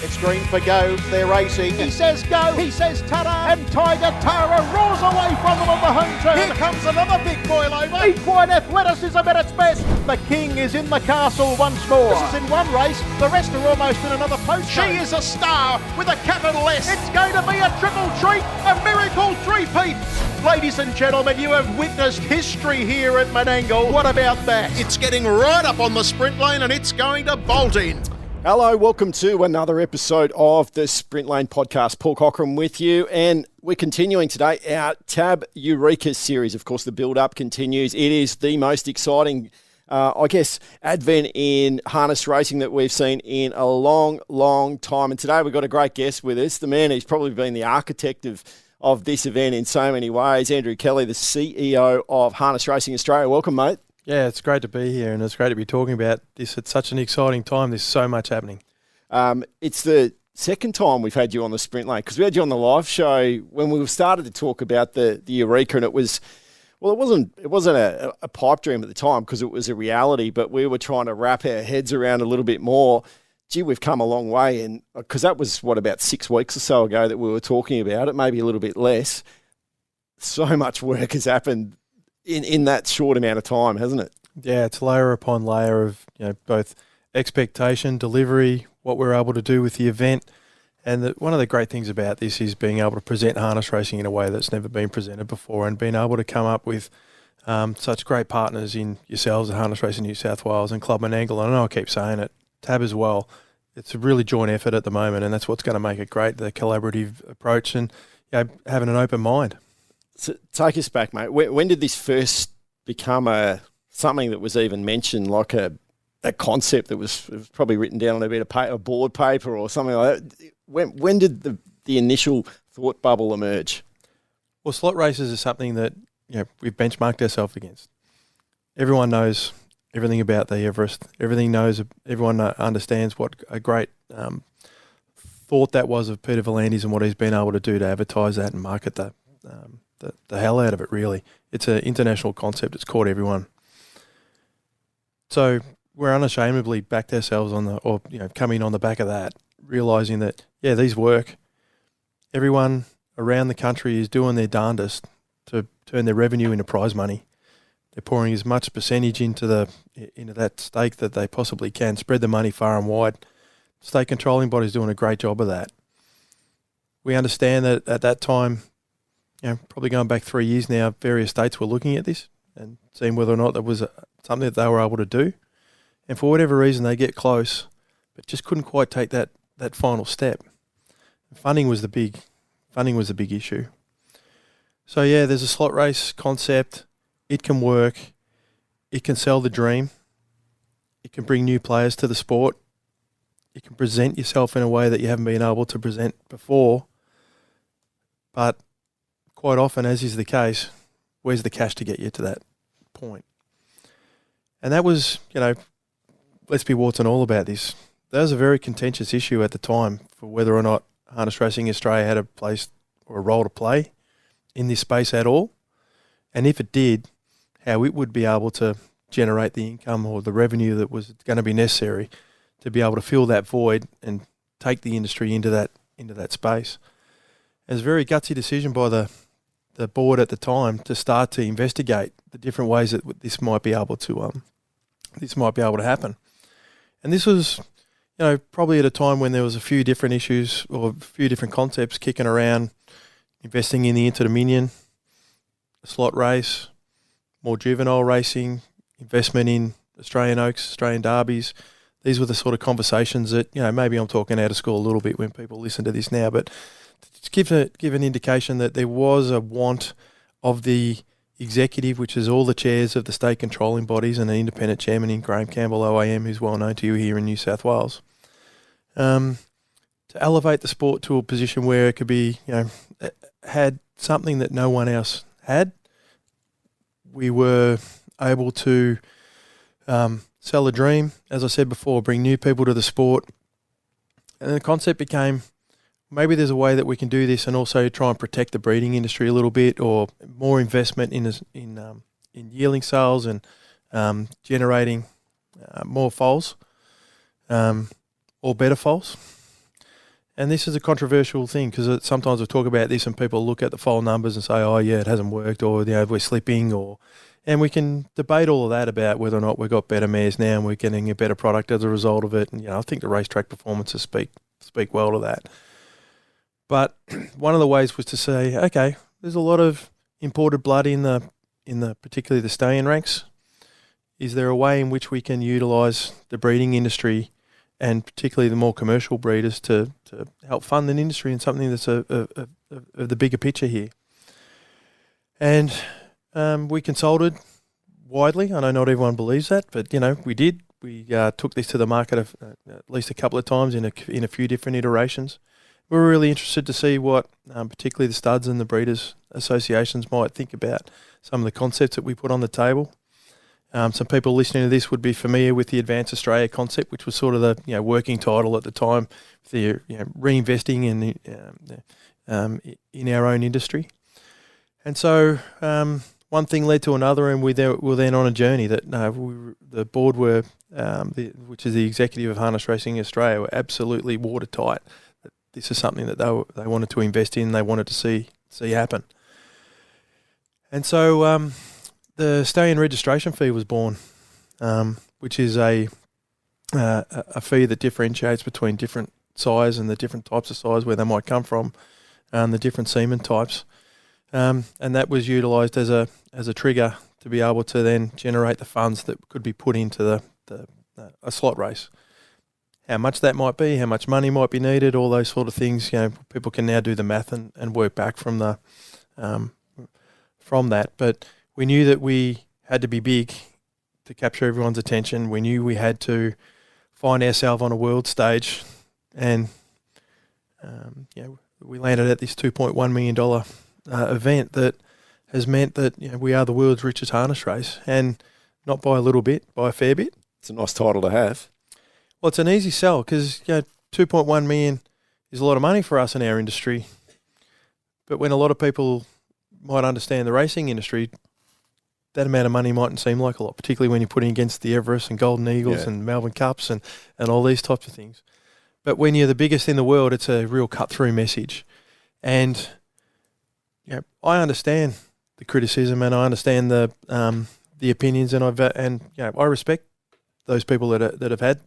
It's green for go, they're racing. He says go, he says ta-da, and Tiger Tara roars away from them on the home turn. Here comes another big boil over. Equine athleticism at its best. The king is in the castle once more. This is in one race, the rest are almost in another post. She is a star with a capital S. It's going to be a triple treat, a miracle three-peat. Ladies and gentlemen, you have witnessed history here at Menangle. What about that? It's getting right up on the sprint lane and it's going to bolt in. Hello, welcome to another episode of the Sprint Lane Podcast. Paul Cochran with you, and we're continuing today our TAB Eureka series. Of course, the build-up continues. It is the most exciting, advent in harness racing that we've seen in a long, long time. And today we've got a great guest with us, the man who's probably been the architect of this event in so many ways, Andrew Kelly, the CEO of Harness Racing Australia. Welcome, mate. Yeah, it's great to be here, and it's great to be talking about this at such an exciting time. There's so much happening. It's the second time we've had you on the Sprint Lane, because we had you on the live show when we started to talk about the Eureka, and it wasn't a pipe dream at the time because it was a reality, but we were trying to wrap our heads around a little bit more. Gee, we've come a long way, and because that was about 6 weeks or so ago that we were talking about it, maybe a little bit less. So much work has happened in that short amount of time, hasn't it? Yeah, it's layer upon layer of both expectation, delivery, what we're able to do with the event. And one of the great things about this is being able to present harness racing in a way that's never been presented before, and being able to come up with such great partners in yourselves at Harness Racing New South Wales and Club Menangle. And I know I keep saying it, TAB as well. It's a really joint effort at the moment, and that's what's going to make it great, the collaborative approach and having an open mind. So take us back, mate. When did this first become something that was even mentioned, like a concept that was probably written down on a bit of board paper or something like that? When did the initial thought bubble emerge? Well, slot races is something that we've benchmarked ourselves against. Everyone knows everything about the Everest. Everyone understands what a great thought that was of Peter V'landys and what he's been able to do to advertise that and market that. The hell out of it, really. It's an international concept. It's caught everyone. So we're unashamedly backed ourselves coming on the back of that, realising that, these work. Everyone around the country is doing their darndest to turn their revenue into prize money. They're pouring as much percentage into that stake that they possibly can, spread the money far and wide. State controlling body's doing a great job of that. We understand that at that time, probably going back 3 years now, various states were looking at this and seeing whether or not there was something that they were able to do. And for whatever reason, they get close, but just couldn't quite take that final step. Funding was the big issue. So there's a slot race concept. It can work. It can sell the dream. It can bring new players to the sport. You can present yourself in a way that you haven't been able to present before. But quite often, as is the case, where's the cash to get you to that point? And that was, let's be warts and all about this. That was a very contentious issue at the time for whether or not Harness Racing Australia had a place or a role to play in this space at all. And if it did, how it would be able to generate the income or the revenue that was going to be necessary to be able to fill that void and take the industry into that space. It was a very gutsy decision by the board at the time to start to investigate the different ways that this might be able to happen. And this was, probably at a time when there was a few different issues or a few different concepts kicking around, investing in the Inter-Dominion, a slot race, more juvenile racing, investment in Australian Oaks, Australian Derbies. These were the sort of conversations that, maybe I'm talking out of school a little bit when people listen to this now, but to give an indication that there was a want of the executive, which is all the chairs of the state controlling bodies and an independent chairman in Graham Campbell OAM, who's well known to you here in New South Wales, to elevate the sport to a position where it could be, had something that no one else had. We were able to sell a dream, as I said before, bring new people to the sport. And the concept became, maybe there's a way that we can do this and also try and protect the breeding industry a little bit, or more investment in yearling sales and generating more foals or better foals. And this is a controversial thing because sometimes we talk about this and people look at the foal numbers and say, oh, yeah, it hasn't worked, or we're slipping, and we can debate all of that about whether or not we've got better mares now and we're getting a better product as a result of it. And, I think the racetrack performances speak well to that. But one of the ways was to say, okay, there's a lot of imported blood in the particularly the stallion ranks. Is there a way in which we can utilise the breeding industry and particularly the more commercial breeders to help fund an industry and something that's of the bigger picture here? And we consulted widely. I know not everyone believes that, but we did. We took this to the market at least a couple of times in a few different iterations. We were really interested to see what particularly the studs and the breeders associations might think about some of the concepts that we put on the table. Some people listening to this would be familiar with the Advance Australia concept, which was sort of the working title at the time, the reinvesting in our own industry. And so one thing led to another, and we were then on a journey that the board were, which is the executive of Harness Racing Australia, were absolutely watertight. This is something that they wanted to invest in, they wanted to see happen. And so the stallion registration fee was born, which is a fee that differentiates between different size and the different types of size where they might come from, the different semen types, and that was utilised as a trigger to be able to then generate the funds that could be put into a slot race. How much that might be, how much money might be needed, all those sort of things. People can now do the math and work back from that. But we knew that we had to be big to capture everyone's attention. We knew we had to find ourselves on a world stage, and we landed at this $2.1 million event that has meant that we are the world's richest harness race, and not by a little bit, by a fair bit. It's a nice title to have. Well, it's an easy sell because 2.1 million is a lot of money for us in our industry. But when a lot of people might understand the racing industry, that amount of money mightn't seem like a lot, particularly when you're putting against the Everest and Golden Eagles and Melbourne Cups and all these types of things. But when you're the biggest in the world, it's a real cut-through message. And I understand the criticism and I understand the opinions, and I respect those people that have had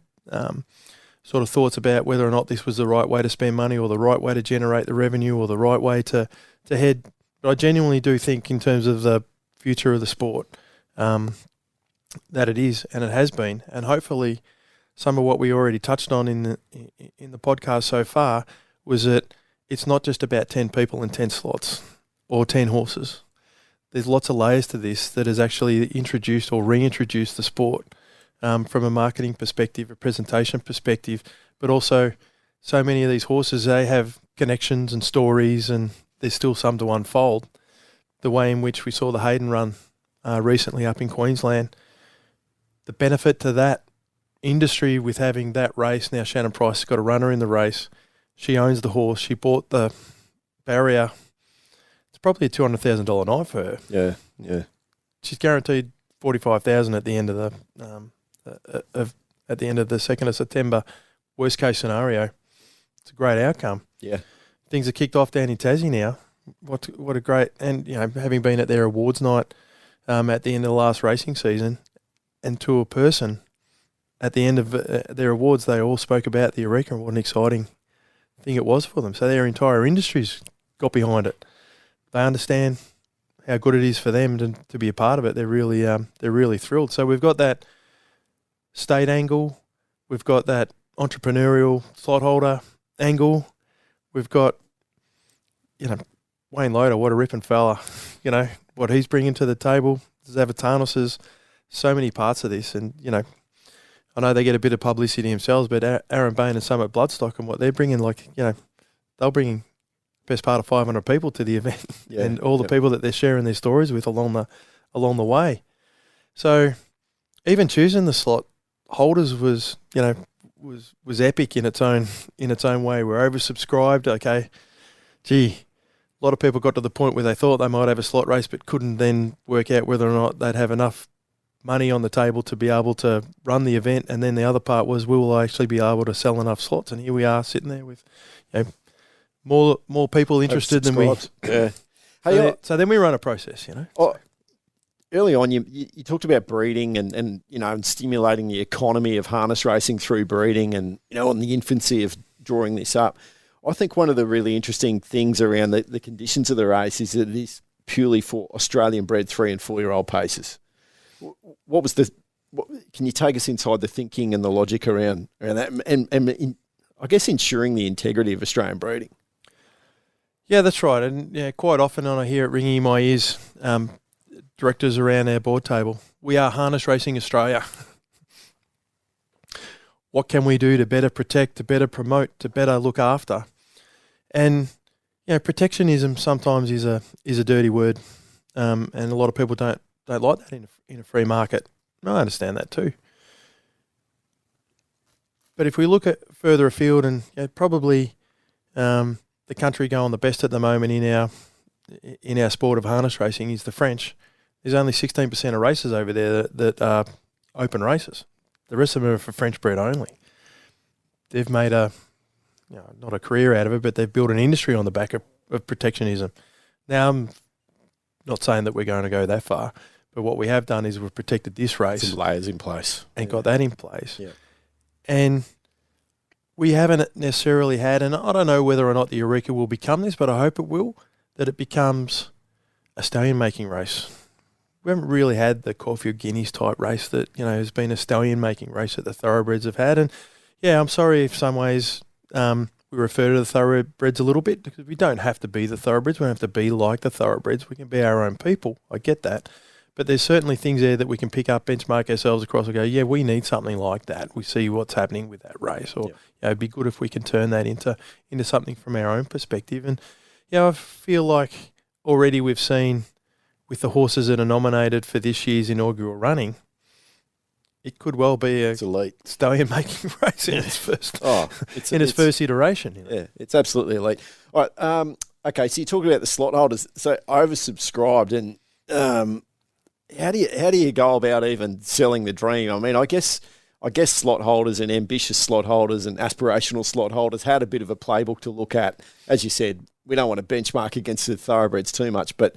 sort of thoughts about whether or not this was the right way to spend money or the right way to generate the revenue or the right way to head. But I genuinely do think in terms of the future of the sport that it is, and it has been, and hopefully some of what we already touched on in the podcast so far was that it's not just about 10 people and 10 slots or 10 horses. There's lots of layers to this that has actually introduced or reintroduced the sport from a marketing perspective, a presentation perspective, but also so many of these horses, they have connections and stories, and there's still some to unfold. The way in which we saw the Hayden run recently up in Queensland, the benefit to that industry with having that race. Now Shannon Price has got a runner in the race. She owns the horse. She bought the barrier. It's probably a $200,000 night for her. Yeah. She's guaranteed $45,000 at the end of the at the end of the 2nd of September. Worst case scenario, it's a great outcome. Yeah, things are kicked off down in Tassie now. What a great, and having been at their awards night at the end of the last racing season, and to a person at the end of their awards, they all spoke about the Eureka and what an exciting thing it was for them. So their entire industry's got behind it. They understand how good it is for them to be a part of it. They're really thrilled. So we've got that state angle, we've got that entrepreneurial slot holder angle, we've got Wayne Loader, what a ripping fella, what he's bringing to the table. Zavatanos is so many parts of this, and I know they get a bit of publicity themselves, but Aaron Bain and Summit Bloodstock and what they're bringing, they'll bring best part of 500 people to the event, and all the people that they're sharing their stories with along the way. So even choosing the slot holders was epic in its own way. We're oversubscribed. Okay, gee, a lot of people got to the point where they thought they might have a slot race, but couldn't then work out whether or not they'd have enough money on the table to be able to run the event, and then the other part was, will I actually be able to sell enough slots? And here we are sitting there with more people interested than we. Yeah. So then we run a process, Early on, you talked about breeding and and stimulating the economy of harness racing through breeding, and on the infancy of drawing this up. I think one of the really interesting things around the conditions of the race is that it is purely for Australian bred 3 and 4 year old pacers. Can you take us inside the thinking and the logic around that, and I guess ensuring the integrity of Australian breeding? Yeah, that's right. And quite often I hear it ringing in my ears, directors around our board table, we are Harness Racing Australia. What can we do to better protect, to better promote, to better look after? And protectionism sometimes is a dirty word, and a lot of people don't like that in a free market. I understand that too. But if we look at further afield, and probably the country going the best at the moment in our sport of harness racing is the French. There's only 16% of races over there that are open races. The rest of them are for French bred only. They've made not a career out of it, but they've built an industry on the back of protectionism. Now, I'm not saying that we're going to go that far, but what we have done is we've protected this race. Some layers in place. And got that in place. Yeah. And we haven't necessarily had, and I don't know whether or not the Eureka will become this, but I hope it will, that it becomes a stallion-making race. We haven't really had the Caulfield Guineas type race that, has been a stallion-making race that the thoroughbreds have had. And, I'm sorry if some ways we refer to the thoroughbreds a little bit, because we don't have to be the thoroughbreds. We don't have to be like the thoroughbreds. We can be our own people. I get that. But there's certainly things there that we can pick up, benchmark ourselves across and go, we need something like that. We see what's happening with that race. Or it'd be good if we can turn that into something from our own perspective. And, I feel like already we've seen with the horses that are nominated for this year's inaugural running, it could well be a stallion-making race in its first first iteration. Yeah, it's absolutely elite. All right, okay, so you're talking about the slot holders. So oversubscribed, and how do you go about even selling the dream? I mean, I guess slot holders and ambitious slot holders and aspirational slot holders had a bit of a playbook to look at. As you said, we don't want to benchmark against the thoroughbreds too much, but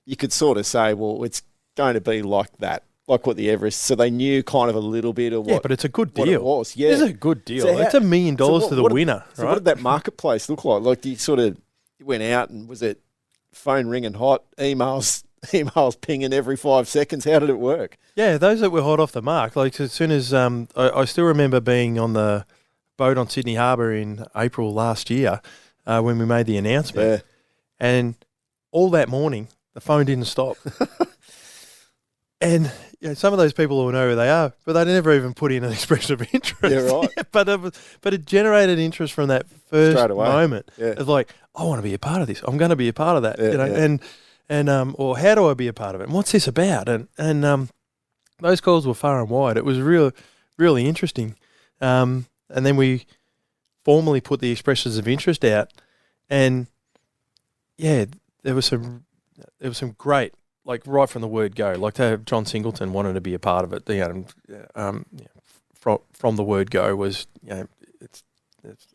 you could sort of say, well, it's going to be like that, like what the Everest. So they knew kind of a little bit of what. Yeah, but it's a good deal. What it was. Yeah, it's a good deal. So it's $1 million to the winner. So what did that marketplace look like? Like you sort of went out and was it phone ringing hot, emails pinging every 5 seconds? How did it work? Yeah, those that were hot off the mark. Like as soon as I still remember being on the boat on Sydney Harbour in April last year when we made the announcement, and all that morning the phone didn't stop. And some of those people will know who they are, but they never even put in an expression of interest. Yeah, right. But it generated interest from that first moment. Yeah. It's like, I want to be a part of this. I'm going to be a part of that. And or how do I be a part of it? And what's this about? And those calls were far and wide. It was really interesting. And then we formally put the expressions of interest out, and there was some great, like right from the word go, like to have John Singleton wanted to be a part of it. From the word go was it's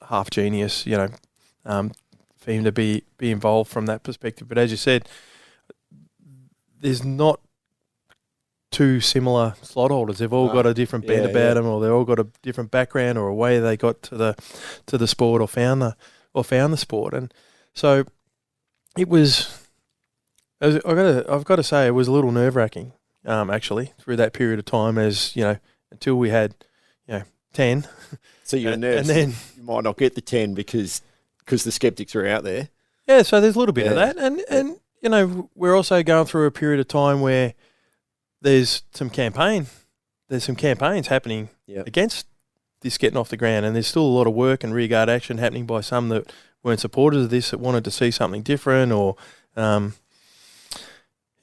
half genius, for him to be involved from that perspective. But as you said, there's not two similar slot holders. They've all got a different bent about them, or they've all got a different background, or a way they got to the sport, or found the sport. And so it was. I've got to say, it was a little nerve-wracking, actually, through that period of time, as until we had 10. So you're nervous. And then you might not get the 10 because the skeptics are out there. Yeah, so there's a little bit of that, and we're also going through a period of time where there's some campaigns happening against this getting off the ground, and there's still a lot of work and rearguard action happening by some that weren't supporters of this, that wanted to see something different, or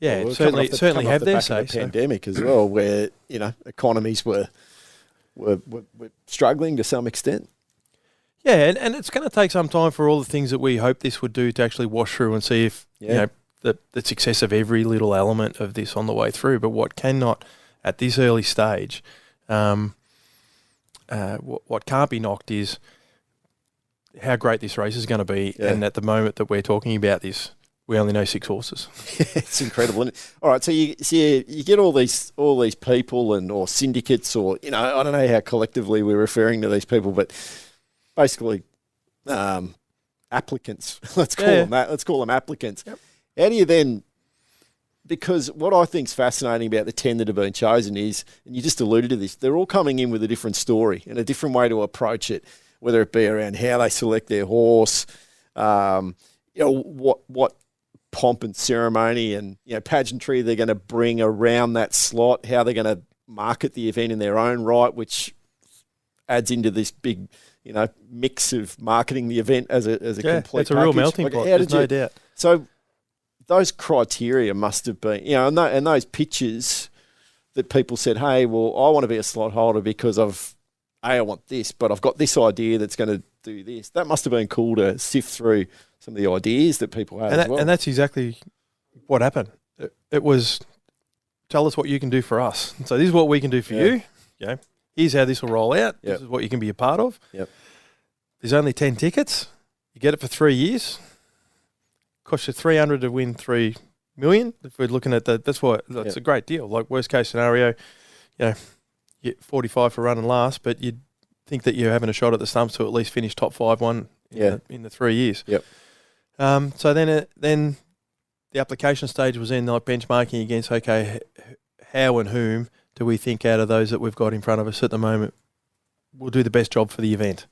certainly have their say. The pandemic as well, where economies were struggling to some extent. Yeah, and it's going to take some time for all the things that we hope this would do to actually wash through and see if the success of every little element of this on the way through. But what cannot at this early stage, what can't be knocked is how great this race is going to be. Yeah. And at the moment that we're talking about this, we only know 6 horses. It's incredible, isn't it? All right, so you get all these people or syndicates, or I don't know how collectively we're referring to these people, but basically applicants. Let's call them that. Let's call them applicants. Yep. How do you then? Because what I think is fascinating about the 10 that have been chosen is, and you just alluded to this, they're all coming in with a different story and a different way to approach it, whether it be around how they select their horse, what pomp and ceremony and pageantry they're going to bring around that slot, how they're going to market the event in their own right, which adds into this big mix of marketing the event as a complete it's a real melting pot. There's no doubt. So those criteria must have been, and those pitches that people said, hey, well, I want to be a slot holder because I want this, but I've got this idea that's going to do this. That must have been cool to sift through some of the ideas that people had as well. And that's exactly what happened. It was, tell us what you can do for us. So this is what we can do for you. Here's how this will roll out. Yep. This is what you can be a part of. Yep. There's only 10 tickets. You get it for 3 years. Costs you $300 to win $3 million. If we're looking at that, that's a great deal. Like worst case scenario, you get 45 for running last, but you'd think that you're having a shot at the stumps to at least finish top 5 in the 3 years. Yep. So then the application stage was in like benchmarking against, okay, how and whom do we think out of those that we've got in front of us at the moment will do the best job for the event?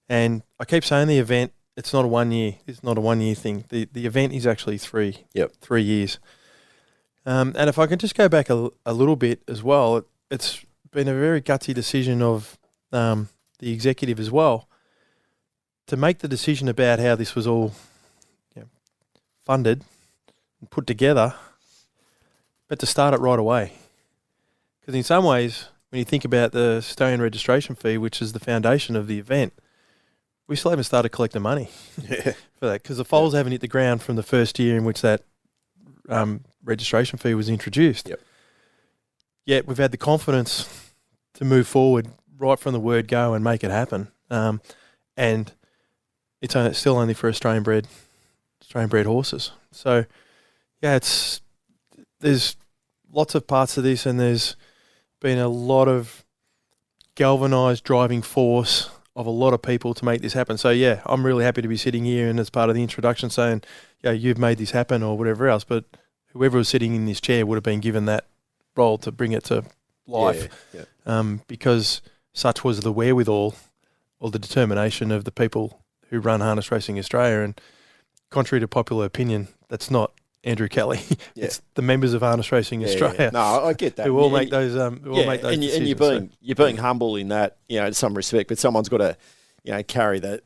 And I keep saying the event, it's not a 1 year. It's not a 1 year thing. The event is actually 3 years. And if I can just go back a little bit as well, it's been a very gutsy decision of the executive as well to make the decision about how this was all funded and put together, but to start it right away. Because in some ways, when you think about the Australian registration fee, which is the foundation of the event, we still haven't started collecting money for that, because the foals haven't hit the ground from the first year in which that registration fee was introduced. Yep. Yet we've had the confidence to move forward right from the word go and make it happen. And it's still only for Australian bred horses. So, there's lots of parts of this, and there's been a lot of galvanised driving force of a lot of people to make this happen. So, I'm really happy to be sitting here and as part of the introduction saying, you've made this happen or whatever else, but whoever was sitting in this chair would have been given that role to bring it to life. Because such was the wherewithal or the determination of the people who run Harness Racing Australia. And contrary to popular opinion, that's not Andrew Kelly. It's the members of Harness Racing Australia. No, I get that. Who all make those decisions. And you're being humble in that, in some respect, but someone's got to, carry the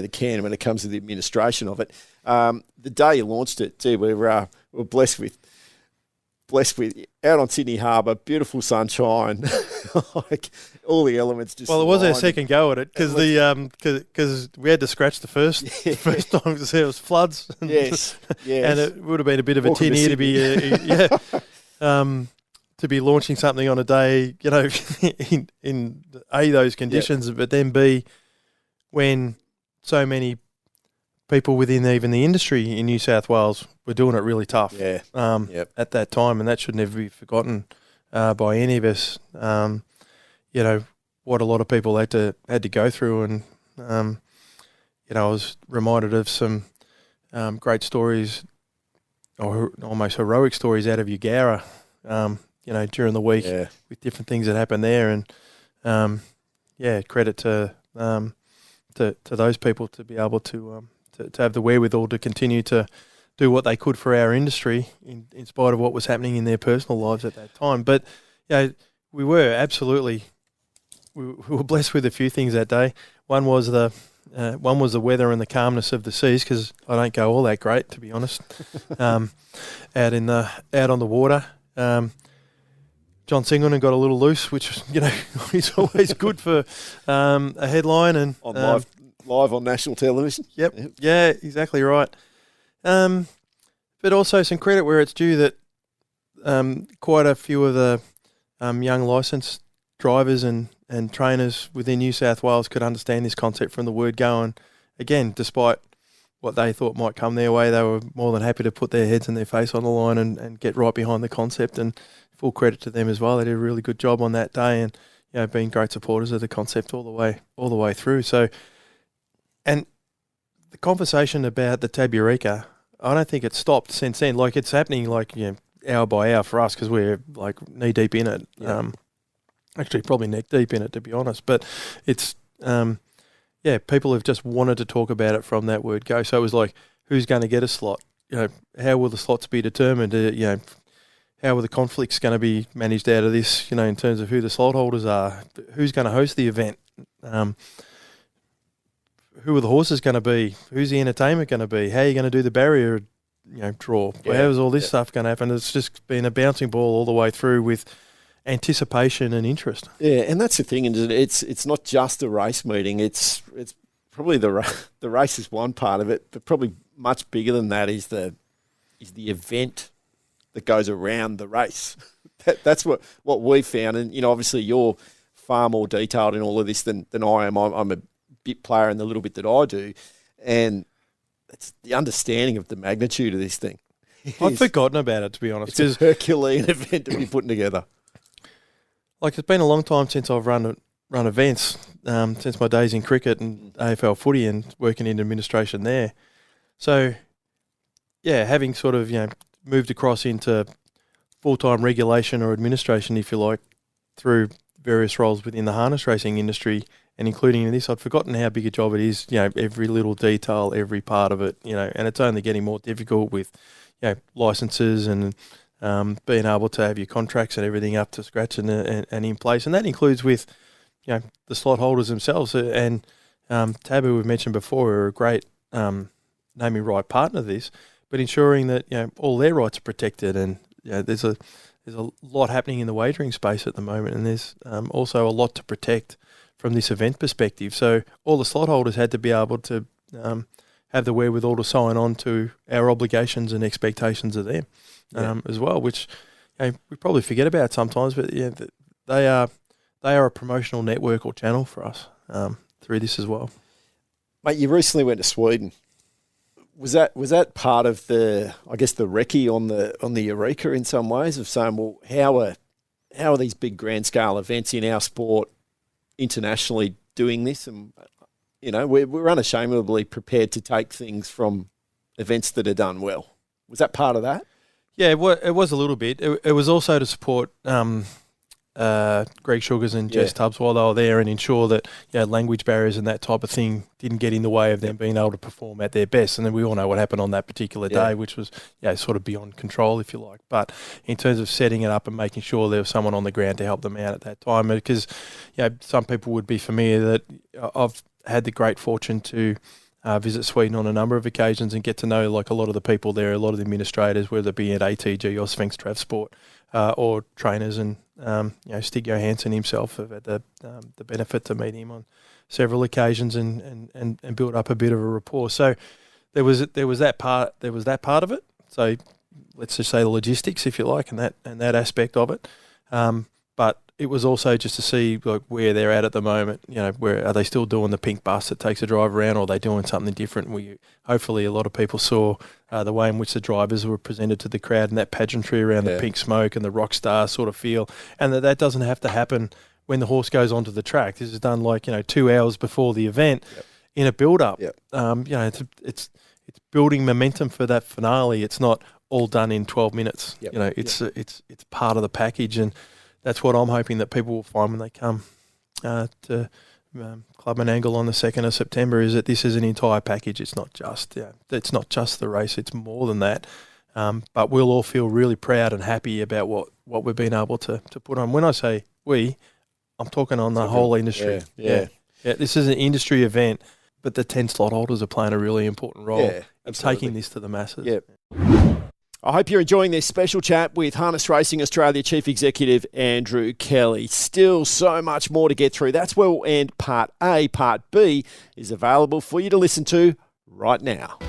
can when it comes to the administration of it. The day you launched it, too, we were blessed with out on Sydney Harbour, beautiful sunshine, like all the elements just. Well, it was our second go at it because we had to scratch the first time because there was floods. And, yes, and it would have been a bit of a tin ear to be to be launching something on a day, in A, those conditions, but then B, when so many people within even the industry in New South Wales were doing it really tough at that time, and that should never be forgotten by any of us. What a lot of people had to go through, and I was reminded of some great stories, or almost heroic stories out of Eugowra, during the week with different things that happened there, and credit to those people to be able to have the wherewithal to continue to do what they could for our industry in spite of what was happening in their personal lives at that time. But we were absolutely we were blessed with a few things that day. One was the weather and the calmness of the seas, because I don't go all that great, to be honest. Out on the water. John Singleton got a little loose, which is always good for a headline and live on national television. Yep. Yeah, exactly right. But also some credit where it's due that quite a few of the young licensed drivers and trainers within New South Wales could understand this concept from the word go. And again, despite what they thought might come their way, they were more than happy to put their heads and their face on the line and get right behind the concept. And full credit to them as well. They did a really good job on that day, and being great supporters of the concept all the way through. So, and the conversation about the TAB Eureka, I don't think it's stopped since then. Like, it's happening hour by hour for us because we're like knee deep in it. Yeah. Actually, probably neck deep in it, to be honest. But it's people have just wanted to talk about it from that word go. So it was like, who's going to get a slot? How will the slots be determined? How are the conflicts going to be managed out of this? In terms of who the slot holders are, who's going to host the event, who are the horses going to be, who's the entertainment going to be, how are you going to do the barrier, draw? Yeah. How is all this stuff going to happen? It's just been a bouncing ball all the way through with anticipation and interest. Yeah, and that's the thing, and it's not just a race meeting. It's probably the race is one part of it, but probably much bigger than that is the event that goes around the race. That's what we found, and obviously you're far more detailed in all of this than I am. I'm a bit player in the little bit that I do, and it's the understanding of the magnitude of this thing. I'd forgotten about it, to be honest. It's a Herculean event to be putting together. Like, it's been a long time since I've run events, since my days in cricket and AFL footy and working in administration there. So, having sort of moved across into full-time regulation or administration, if you like, through various roles within the harness racing industry, and including in this, I'd forgotten how big a job it is, every little detail, every part of it, and it's only getting more difficult with, licenses and being able to have your contracts and everything up to scratch and in place. And that includes with, the slot holders themselves. And TAB, who we've mentioned before, are a great naming right partner of this, but ensuring that all their rights are protected. And there's a lot happening in the wagering space at the moment, and there's also a lot to protect from this event perspective. So all the slot holders had to be able to have the wherewithal to sign on to our obligations and expectations of them as well, which we probably forget about sometimes. But they are a promotional network or channel for us through this as well. Mate, you recently went to Sweden. Was that part of the recce on the Eureka in some ways, of saying, well, how are these big grand scale events in our sport internationally doing this? And we're unashamedly prepared to take things from events that are done well. Was that part of that? Yeah, it was a little bit. It was also to support Greg Sugars and Jess Tubbs while they were there, and ensure that language barriers and that type of thing didn't get in the way of them being able to perform at their best. And then we all know what happened on that particular day, which was sort of beyond control, if you like. But in terms of setting it up and making sure there was someone on the ground to help them out at that time, because some people would be familiar that I've had the great fortune to visit Sweden on a number of occasions and get to know a lot of the people there, a lot of the administrators, whether it be at ATG or Sphinx Travsport or trainers, and Stig Johansson himself. I've had the benefit to meet him on several occasions and build up a bit of a rapport. So there was that part of it. So let's just say the logistics, if you like, and that aspect of it. But it was also just to see where they're at the moment. Where are they still doing the pink bus that takes a driver around, or are they doing something different? Hopefully a lot of people saw the way in which the drivers were presented to the crowd and that pageantry around the pink smoke and the rock star sort of feel, and that doesn't have to happen when the horse goes onto the track. This is done 2 hours before the event in a build-up. It's building momentum for that finale. It's not all done in 12 minutes. It's part of the package, and that's what I'm hoping that people will find when they come to Club and Angle on the 2nd of September, is that this is an entire package. It's not just the race. It's more than that. But we'll all feel really proud and happy about what we've been able to put on. When I say we, I'm talking on the whole industry. Yeah. This is an industry event, but the 10 slot holders are playing a really important role in taking this to the masses. Yeah. I hope you're enjoying this special chat with Harness Racing Australia Chief Executive Andrew Kelly. Still so much more to get through. That's where we'll end Part A. Part B is available for you to listen to right now.